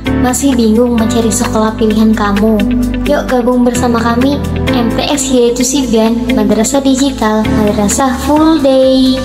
Masih bingung mencari sekolah pilihan kamu? Yuk gabung bersama kami, MTS yaitu Sigan, Madrasah Digital, Madrasah Full Day.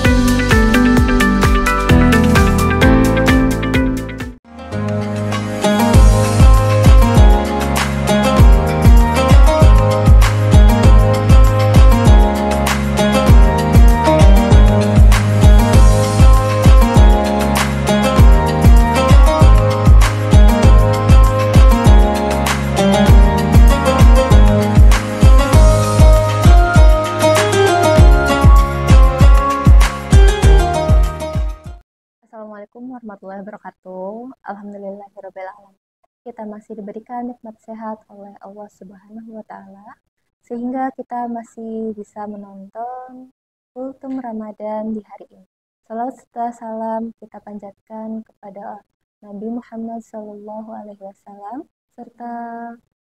Assalamualaikum warahmatullahi wabarakatuh. Alhamdulillahirabbil alamin. Kita masih diberikan nikmat sehat oleh Allah Subhanahu wa taala sehingga kita masih bisa menonton kultum Ramadan di hari ini. Salawat serta salam kita panjatkan kepada Nabi Muhammad SAW serta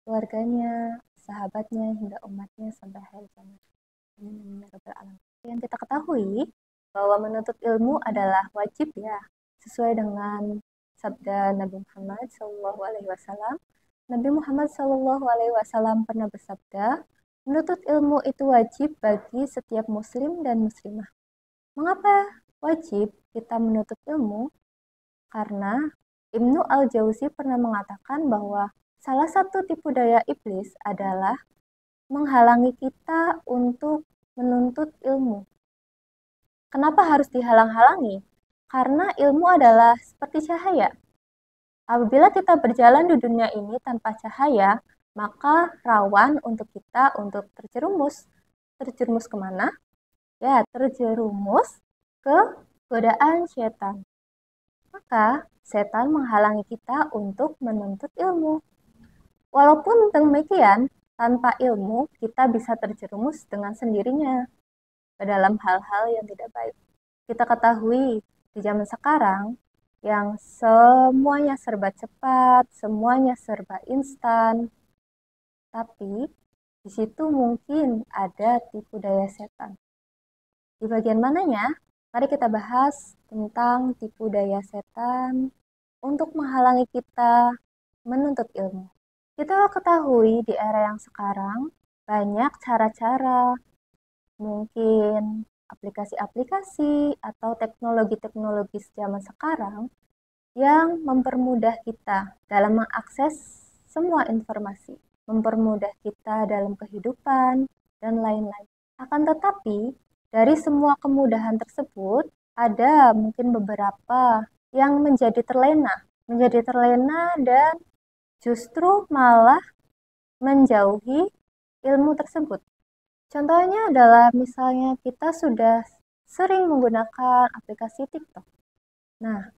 keluarganya, sahabatnya hingga umatnya sampai akhir zaman. Yang kita ketahui bahwa menuntut ilmu adalah wajib ya, sesuai dengan sabda Nabi Muhammad SAW. Nabi Muhammad SAW pernah bersabda, menuntut ilmu itu wajib bagi setiap muslim dan muslimah. Mengapa wajib kita menuntut ilmu? Karena Ibnu Al-Jauzi pernah mengatakan bahwa salah satu tipu daya iblis adalah menghalangi kita untuk menuntut ilmu. Kenapa harus dihalang-halangi? Karena ilmu adalah seperti cahaya. Apabila kita berjalan di dunia ini tanpa cahaya, maka rawan untuk kita untuk terjerumus. Terjerumus kemana? Ya, terjerumus ke godaan setan. Maka setan menghalangi kita untuk menuntut ilmu. Walaupun demikian, tanpa ilmu kita bisa terjerumus dengan sendirinya ke dalam hal-hal yang tidak baik. Kita ketahui di zaman sekarang yang semuanya serba cepat, semuanya serba instan. Tapi di situ mungkin ada tipu daya setan. Di bagian mananya? Mari kita bahas tentang tipu daya setan untuk menghalangi kita menuntut ilmu. Kita ketahui di era yang sekarang banyak cara-cara, mungkin aplikasi-aplikasi atau teknologi-teknologi zaman sekarang yang mempermudah kita dalam mengakses semua informasi, mempermudah kita dalam kehidupan, dan lain-lain. Akan tetapi, dari semua kemudahan tersebut, ada mungkin beberapa yang menjadi terlena dan justru malah menjauhi ilmu tersebut. Contohnya adalah misalnya kita sudah sering menggunakan aplikasi TikTok. Nah,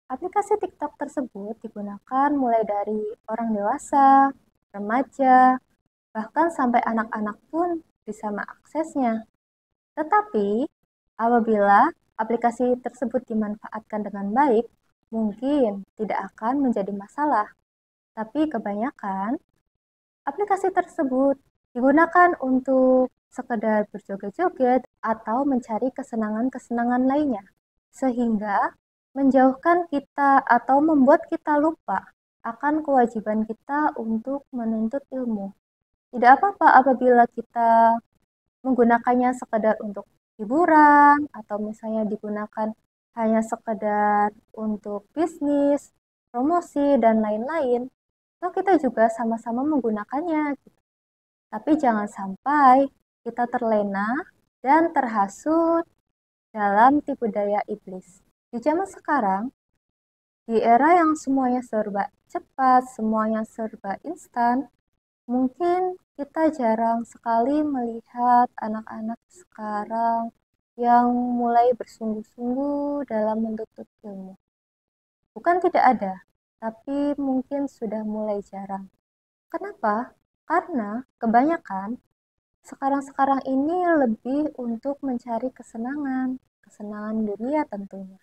aplikasi TikTok tersebut digunakan mulai dari orang dewasa, remaja, bahkan sampai anak-anak pun bisa mengaksesnya. Tetapi, apabila aplikasi tersebut dimanfaatkan dengan baik, mungkin tidak akan menjadi masalah. Tapi kebanyakan aplikasi tersebut digunakan untuk sekedar berjoget-joget atau mencari kesenangan-kesenangan lainnya, sehingga menjauhkan kita atau membuat kita lupa akan kewajiban kita untuk menuntut ilmu. Tidak apa-apa apabila kita menggunakannya sekedar untuk hiburan atau misalnya digunakan hanya sekedar untuk bisnis, promosi, dan lain-lain. Atau kita juga sama-sama menggunakannya. Tapi jangan sampai kita terlena dan terhasut dalam tipu daya iblis. Di zaman sekarang, di era yang semuanya serba cepat, semuanya serba instan, mungkin kita jarang sekali melihat anak-anak sekarang yang mulai bersungguh-sungguh dalam menuntut ilmu. Bukan tidak ada, tapi mungkin sudah mulai jarang. Kenapa? Karena kebanyakan sekarang-sekarang ini lebih untuk mencari kesenangan dunia tentunya.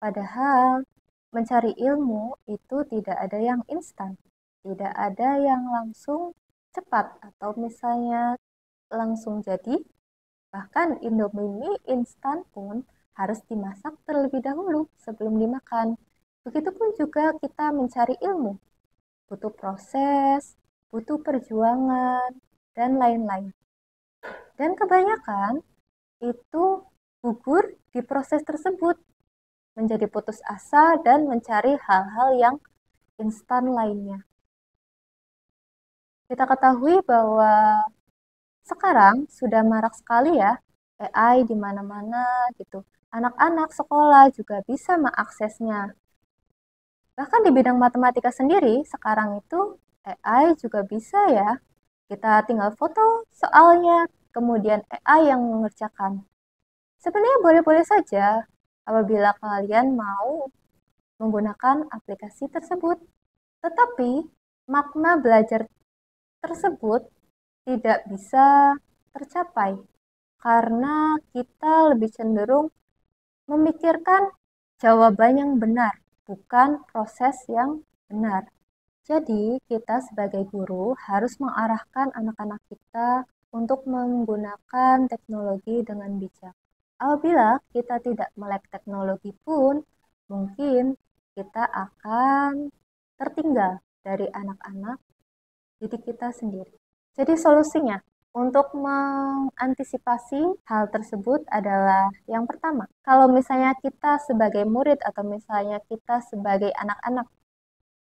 Padahal mencari ilmu itu tidak ada yang instan, tidak ada yang langsung cepat atau misalnya langsung jadi. Bahkan Indomie instan pun harus dimasak terlebih dahulu sebelum dimakan. Begitupun juga kita mencari ilmu, butuh proses, butuh perjuangan, dan lain-lain. Dan kebanyakan itu gugur di proses tersebut, menjadi putus asa dan mencari hal-hal yang instan lainnya. Kita ketahui bahwa sekarang sudah marak sekali ya AI di mana-mana gitu. Anak-anak sekolah juga bisa mengaksesnya. Bahkan di bidang matematika sendiri, sekarang itu AI juga bisa ya. Kita tinggal foto soalnya, kemudian AI yang mengerjakan. Sebenarnya boleh-boleh saja apabila kalian mau menggunakan aplikasi tersebut. Tetapi makna belajar tersebut tidak bisa tercapai karena kita lebih cenderung memikirkan jawaban yang benar, bukan proses yang benar. Jadi, kita sebagai guru harus mengarahkan anak-anak kita untuk menggunakan teknologi dengan bijak. Apabila kita tidak melek teknologi pun, mungkin kita akan tertinggal dari anak-anak didik kita sendiri. Jadi solusinya untuk mengantisipasi hal tersebut adalah yang pertama, kalau misalnya kita sebagai murid atau misalnya kita sebagai anak-anak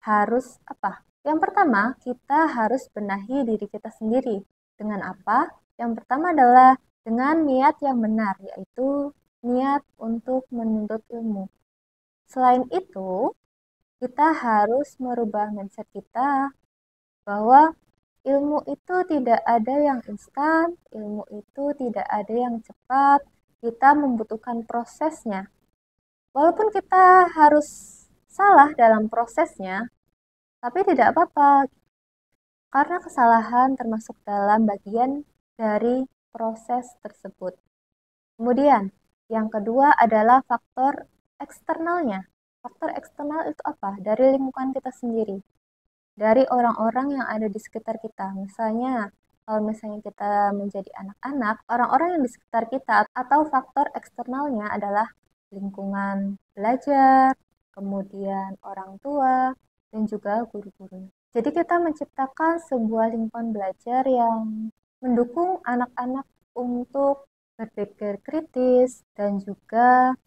harus apa? Yang pertama, kita harus benahi diri kita sendiri. Dengan apa? Yang pertama adalah dengan niat yang benar, yaitu niat untuk menuntut ilmu. Selain itu, kita harus merubah mindset kita bahwa ilmu itu tidak ada yang instan, ilmu itu tidak ada yang cepat, kita membutuhkan prosesnya. Walaupun kita harus salah dalam prosesnya, tapi tidak apa-apa, karena kesalahan termasuk dalam bagian dari proses tersebut. Kemudian, yang kedua adalah faktor eksternalnya. Faktor eksternal itu apa? Dari lingkungan kita sendiri. Dari orang-orang yang ada di sekitar kita. Misalnya, kalau misalnya kita menjadi anak-anak, orang-orang yang di sekitar kita atau faktor eksternalnya adalah lingkungan belajar, kemudian orang tua, dan juga guru-gurunya. Jadi kita menciptakan sebuah lingkungan belajar yang mendukung anak-anak untuk berpikir kritis dan juga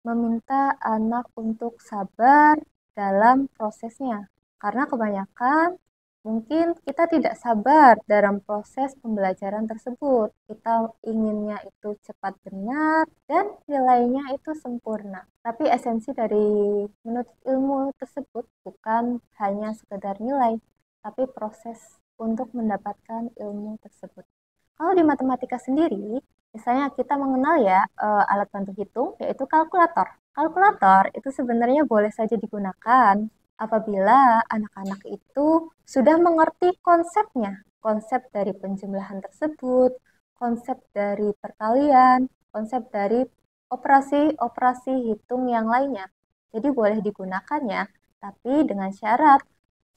meminta anak untuk sabar dalam prosesnya. Karena kebanyakan mungkin kita tidak sabar dalam proses pembelajaran tersebut. Kita inginnya itu cepat benar dan nilainya itu sempurna. Tapi esensi dari menuntut ilmu tersebut bukan hanya sekedar nilai, tapi proses untuk mendapatkan ilmu tersebut. Kalau di matematika sendiri, misalnya kita mengenal ya alat bantu hitung, yaitu kalkulator. Kalkulator itu sebenarnya boleh saja digunakan apabila anak-anak itu sudah mengerti konsepnya, konsep dari penjumlahan tersebut, konsep dari perkalian, konsep dari operasi-operasi hitung yang lainnya. Jadi boleh digunakan ya, tapi dengan syarat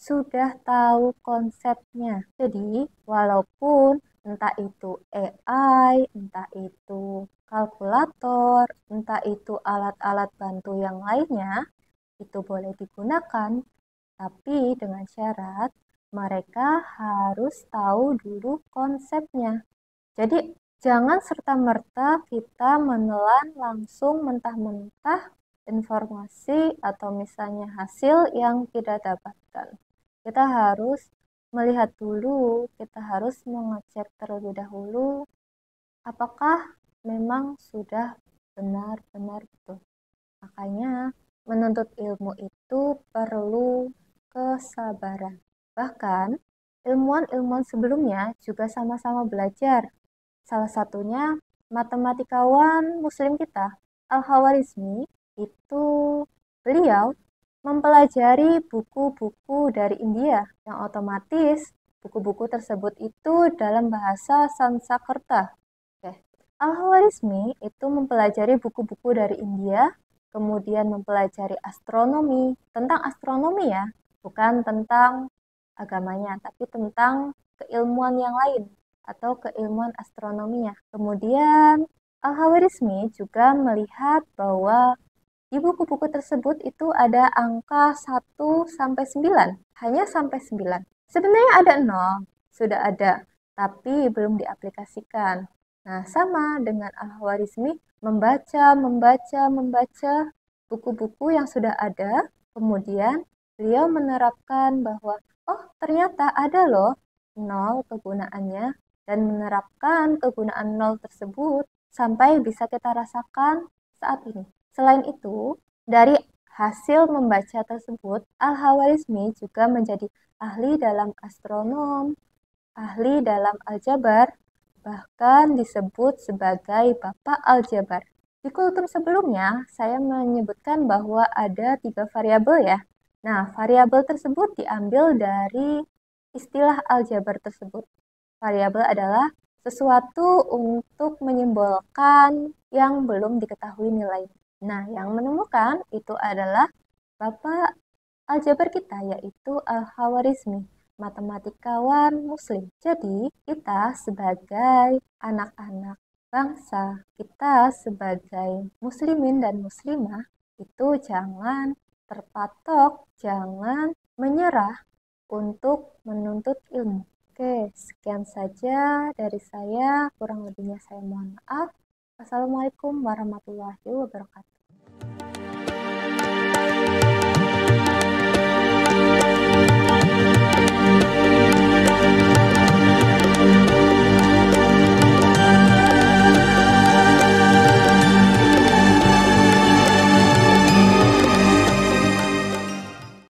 sudah tahu konsepnya. Jadi walaupun entah itu AI, entah itu kalkulator, entah itu alat-alat bantu yang lainnya, itu boleh digunakan, tapi dengan syarat mereka harus tahu dulu konsepnya. Jadi jangan serta-merta kita menelan langsung mentah-mentah informasi atau misalnya hasil yang kita dapatkan. Kita harus melihat dulu, kita harus mengecek terlebih dahulu apakah memang sudah benar-benar betul. Makanya menuntut ilmu itu perlu kesabaran. Bahkan ilmuwan-ilmuwan sebelumnya juga sama-sama belajar. Salah satunya matematikawan muslim kita, Al-Khawarizmi, itu beliau mempelajari buku-buku dari India yang otomatis buku-buku tersebut itu dalam bahasa Sanskerta. Al-Khawarizmi itu mempelajari buku-buku dari India, kemudian mempelajari astronomi, tentang astronomi ya, bukan tentang agamanya, tapi tentang keilmuan yang lain atau keilmuan astronominya. Kemudian Al-Khawarizmi juga melihat bahwa Di buku-buku tersebut itu ada angka 1 sampai 9, hanya sampai 9. Sebenarnya ada 0, sudah ada, tapi belum diaplikasikan. Nah, sama dengan Al-Khwarizmi, membaca buku-buku yang sudah ada, kemudian beliau menerapkan bahwa, oh ternyata ada loh 0 kegunaannya, dan menerapkan kegunaan 0 tersebut sampai bisa kita rasakan saat ini. Selain itu, dari hasil membaca tersebut, Al-Khwarizmi juga menjadi ahli dalam astronom, ahli dalam aljabar, bahkan disebut sebagai Bapak Aljabar. Di kultum sebelumnya, saya menyebutkan bahwa ada 3 variabel ya. Nah, variabel tersebut diambil dari istilah aljabar tersebut. Variabel adalah sesuatu untuk menyimbolkan yang belum diketahui nilainya. Nah, yang menemukan itu adalah Bapak aljabar kita, yaitu Al-Khwarizmi, matematikawan muslim. Jadi, kita sebagai anak-anak bangsa, kita sebagai muslimin dan muslimah, itu jangan terpatok, jangan menyerah untuk menuntut ilmu. Oke, sekian saja dari saya. Kurang lebihnya saya mohon maaf. Wassalamualaikum warahmatullahi wabarakatuh.